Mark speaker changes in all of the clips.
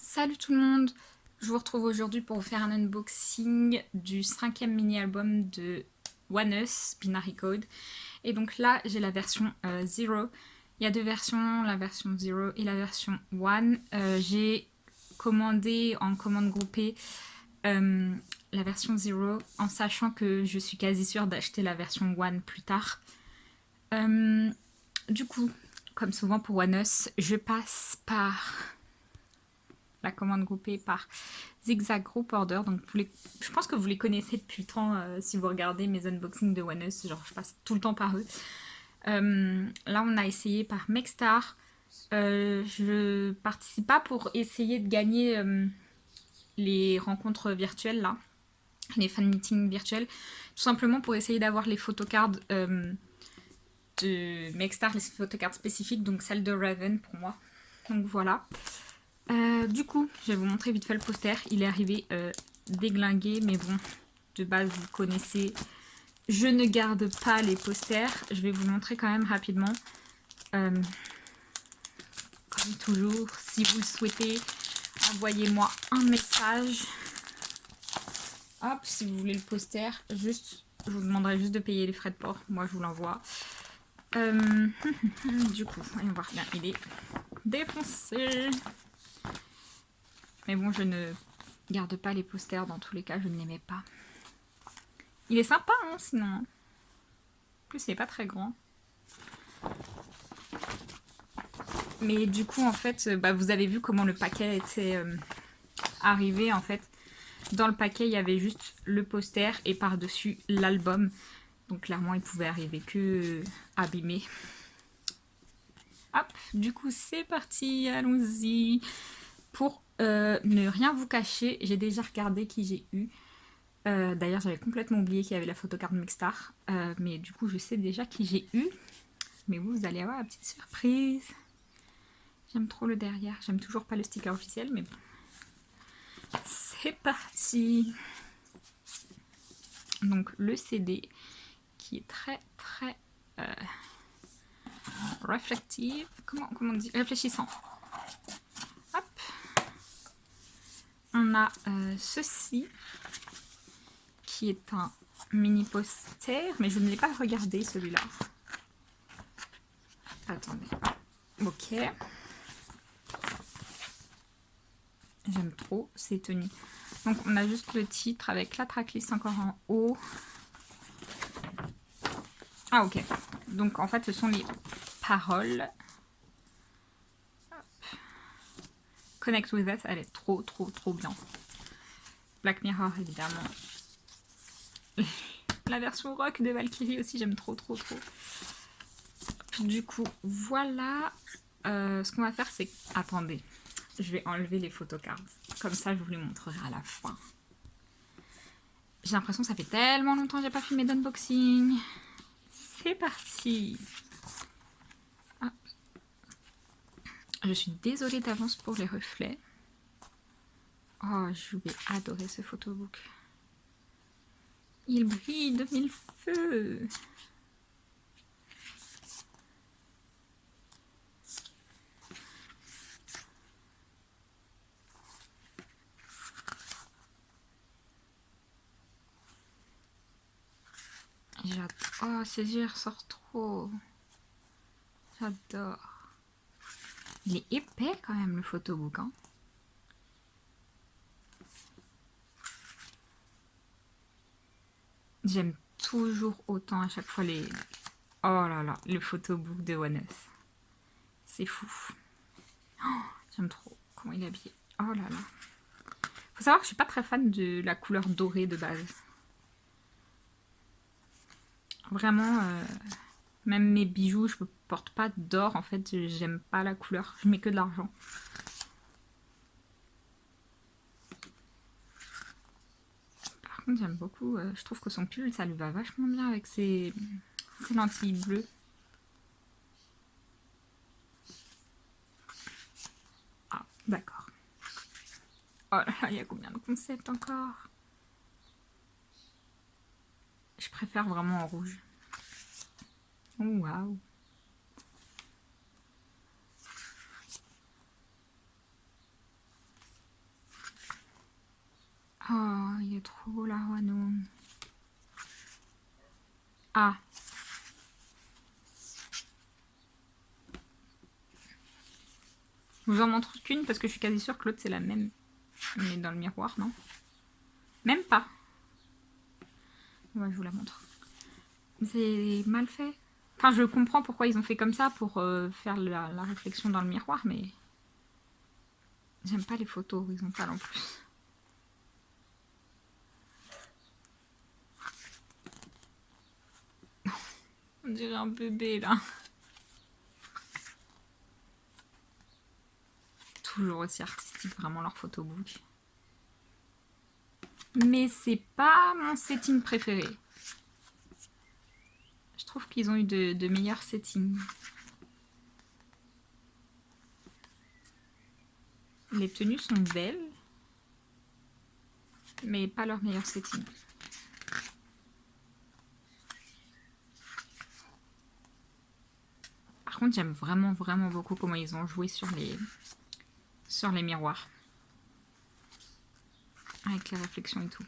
Speaker 1: Salut tout le monde, je vous retrouve aujourd'hui pour vous faire un unboxing du 5e mini-album de ONEUS, Binary Code. Et donc là, j'ai la version Zero. Il y a deux versions, la version Zero et la version One. J'ai commandé en commande groupée la version Zero en sachant que je suis quasi sûre d'acheter la version One plus tard. Du coup, comme souvent pour ONEUS, je passe par la commande groupée par Zigzag Group Order. Donc je pense que vous les connaissez depuis le temps si vous regardez mes unboxings de ONEUS. Genre je passe tout le temps par eux. Là on a essayé par Mexstar. Je participe pas pour essayer de gagner les rencontres virtuelles là, les fan meetings virtuels, tout simplement pour essayer d'avoir les photocards de Mexstar, les photocards spécifiques, donc celle de Raven pour moi. Donc voilà. Du coup, je vais vous montrer vite fait le poster. Il est arrivé déglingué, mais bon, de base, vous connaissez. Je ne garde pas les posters. Je vais vous montrer quand même rapidement. Comme toujours, si vous le souhaitez, envoyez-moi un message. Hop, si vous voulez le poster, juste, je vous demanderai juste de payer les frais de port. Moi, je vous l'envoie. Du coup, voyons voir. Bien, il est défoncé. Mais bon, je ne garde pas les posters dans tous les cas, je ne les mets pas. Il est sympa, hein, sinon. En plus, il n'est pas très grand. Mais du coup, en fait, vous avez vu comment le paquet était arrivé, en fait. Dans le paquet, il y avait juste le poster et par-dessus l'album. Donc clairement, il pouvait arriver que abîmé. Hop, du coup, c'est parti, allons-y. Pour ne rien vous cacher, j'ai déjà regardé qui j'ai eu. D'ailleurs, j'avais complètement oublié qu'il y avait la photocard Mexstar. Mais du coup, je sais déjà qui j'ai eu. Mais vous allez avoir la petite surprise. J'aime trop le derrière. J'aime toujours pas le sticker officiel, mais bon. C'est parti. Donc, le CD qui est très réflectif. Comment on dit? Réfléchissant. Hop. On a ceci qui est un mini poster, mais je ne l'ai pas regardé celui-là. Attendez. Ok. J'aime trop ces tenues. Donc on a juste le titre avec la tracklist encore en haut. Ah ok. Donc en fait ce sont les paroles. Hop. Connect with Us, elle est trop bien. Black Mirror évidemment. La version rock de Valkyrie aussi, j'aime trop. Du coup, voilà. Ce qu'on va faire, c'est... Attendez, je vais enlever les photocards. Comme ça, je vous les montrerai à la fin. J'ai l'impression que ça fait tellement longtemps que j'ai pas filmé d'unboxing. C'est parti. Ah. Je suis désolée d'avance pour les reflets. Oh, je vais adorer ce photobook. Il brille de mille feux. J'adore. Oh, ses yeux ressortent trop. J'adore. Il est épais quand même le photobook. Hein. J'aime toujours autant à chaque fois les... Oh là là, le photobook de ONEUS. C'est fou. Oh, j'aime trop comment il est habillé. Oh là là. Faut savoir que je suis pas très fan de la couleur dorée de base. Vraiment, même mes bijoux, je ne porte pas d'or en fait. J'aime pas la couleur. Je mets que de l'argent. Par contre, j'aime beaucoup. Je trouve que son pull, ça lui va vachement bien avec ses lentilles bleues. Ah, d'accord. Oh là là, il y a combien de concepts encore? Je préfère vraiment en rouge. Oh, waouh. Ah. Je vous en montre qu'une parce que je suis quasi sûre que l'autre c'est la même. Mais dans le miroir, non? Même pas. Ouais, je vous la montre. C'est mal fait. Enfin, je comprends pourquoi ils ont fait comme ça pour faire la réflexion dans le miroir, mais j'aime pas les photos horizontales en plus. On dirait un bébé là. Toujours aussi artistique, vraiment leur photobook. Mais c'est pas mon setting préféré. Je trouve qu'ils ont eu de meilleurs settings. Les tenues sont belles, mais pas leur meilleur setting. Par contre, j'aime vraiment beaucoup comment ils ont joué sur les miroirs. Avec les réflexions et tout.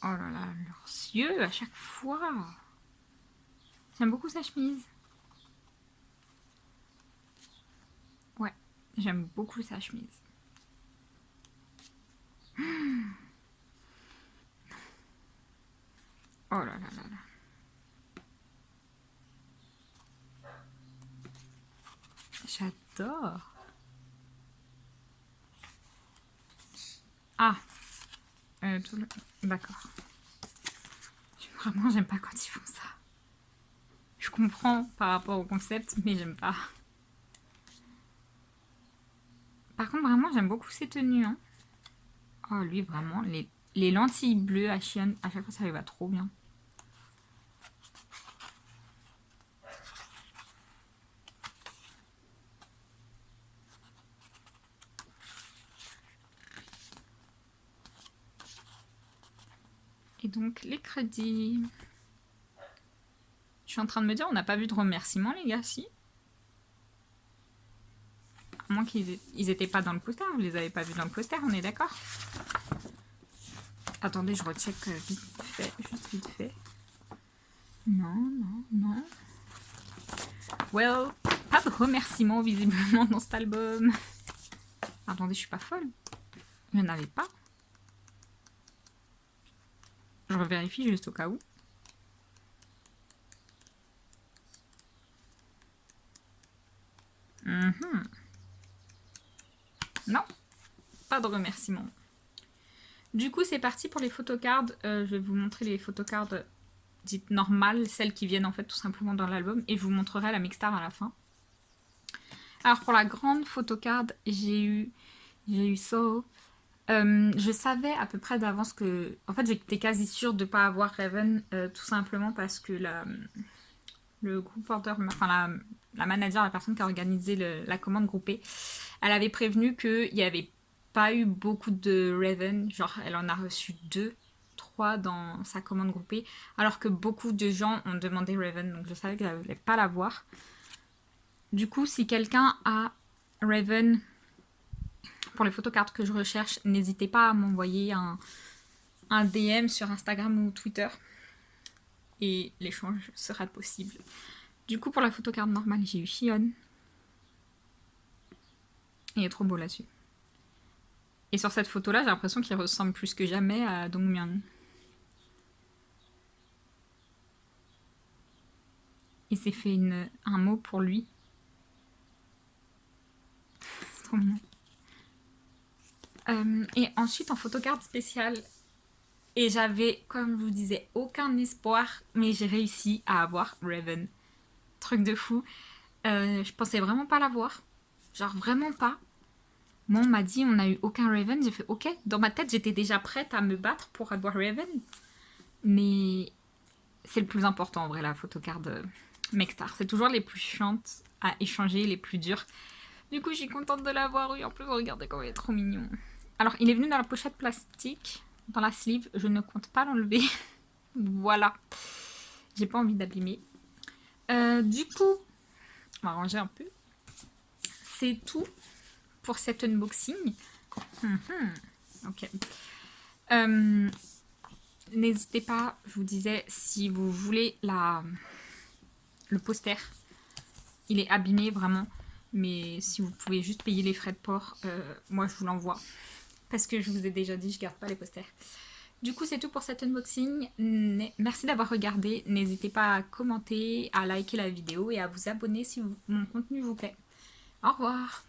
Speaker 1: Oh là là, leurs yeux à chaque fois. J'aime beaucoup sa chemise. Ouais, j'aime beaucoup sa chemise. Oh là là là là. J'adore. Ah. D'accord. Vraiment, j'aime pas quand ils font ça. Je comprends par rapport au concept, mais j'aime pas. Par contre, vraiment, j'aime beaucoup ses tenues. Hein. Oh, lui, vraiment, les lentilles bleues à Shion, à chaque fois, ça lui va trop bien. Et donc, les crédits. Je suis en train de me dire, on n'a pas vu de remerciements, les gars, si. À moins qu'ils n'étaient pas dans le poster, vous les avez pas vus dans le poster, on est d'accord? Attendez, je recheck vite fait, juste vite fait. Non. Well, pas de remerciements visiblement dans cet album. Attendez, je suis pas folle. Il n'y en avait pas. Je revérifie juste au cas où. Non, pas de remerciements. Du coup, c'est parti pour les photocards. Je vais vous montrer les photocards dites normales, celles qui viennent en fait tout simplement dans l'album. Et je vous montrerai la mixtape à la fin. Alors pour la grande photocard, j'ai eu So. Je savais à peu près d'avance que... En fait, j'étais quasi sûre de ne pas avoir Raven, tout simplement parce que le groupe order, enfin la manager, la personne qui a organisé la commande groupée, elle avait prévenu qu'il n'y avait pas eu beaucoup de Raven, genre elle en a reçu 2, 3 dans sa commande groupée, alors que beaucoup de gens ont demandé Raven, donc je savais qu'elle n'allait pas l'avoir. Du coup, si quelqu'un a Raven pour les photocards que je recherche, n'hésitez pas à m'envoyer un DM sur Instagram ou Twitter et l'échange sera possible. Du coup, pour la photocard normale, j'ai eu Shion. Il est trop beau là-dessus. Et sur cette photo-là, j'ai l'impression qu'il ressemble plus que jamais à Dongmyeon. Il s'est fait un mot pour lui. C'est trop mignon. Et ensuite, en photocard spéciale, et j'avais, comme je vous disais, aucun espoir, mais j'ai réussi à avoir Raven. Truc de fou. Je pensais vraiment pas l'avoir. Genre vraiment pas. Moi, on m'a dit on n'a eu aucun Raven. J'ai fait ok. Dans ma tête, j'étais déjà prête à me battre pour avoir Raven. Mais c'est le plus important en vrai, la photocard Mexstar. C'est toujours les plus chiantes à échanger, les plus dures. Du coup, je suis contente de l'avoir eu. En plus, regardez comment il est trop mignon. Alors, il est venu dans la pochette plastique, dans la sleeve. Je ne compte pas l'enlever. Voilà. J'ai pas envie d'abîmer. Du coup, on va ranger un peu. c'est tout pour cet unboxing. Ok. N'hésitez pas, je vous disais, si vous voulez le poster, il est abîmé vraiment, mais si vous pouvez juste payer les frais de port, moi je vous l'envoie. Parce que je vous ai déjà dit, je garde pas les posters. Du coup, c'est tout pour cet unboxing. Merci d'avoir regardé. N'hésitez pas à commenter, à liker la vidéo et à vous abonner si mon contenu vous plaît. Au revoir!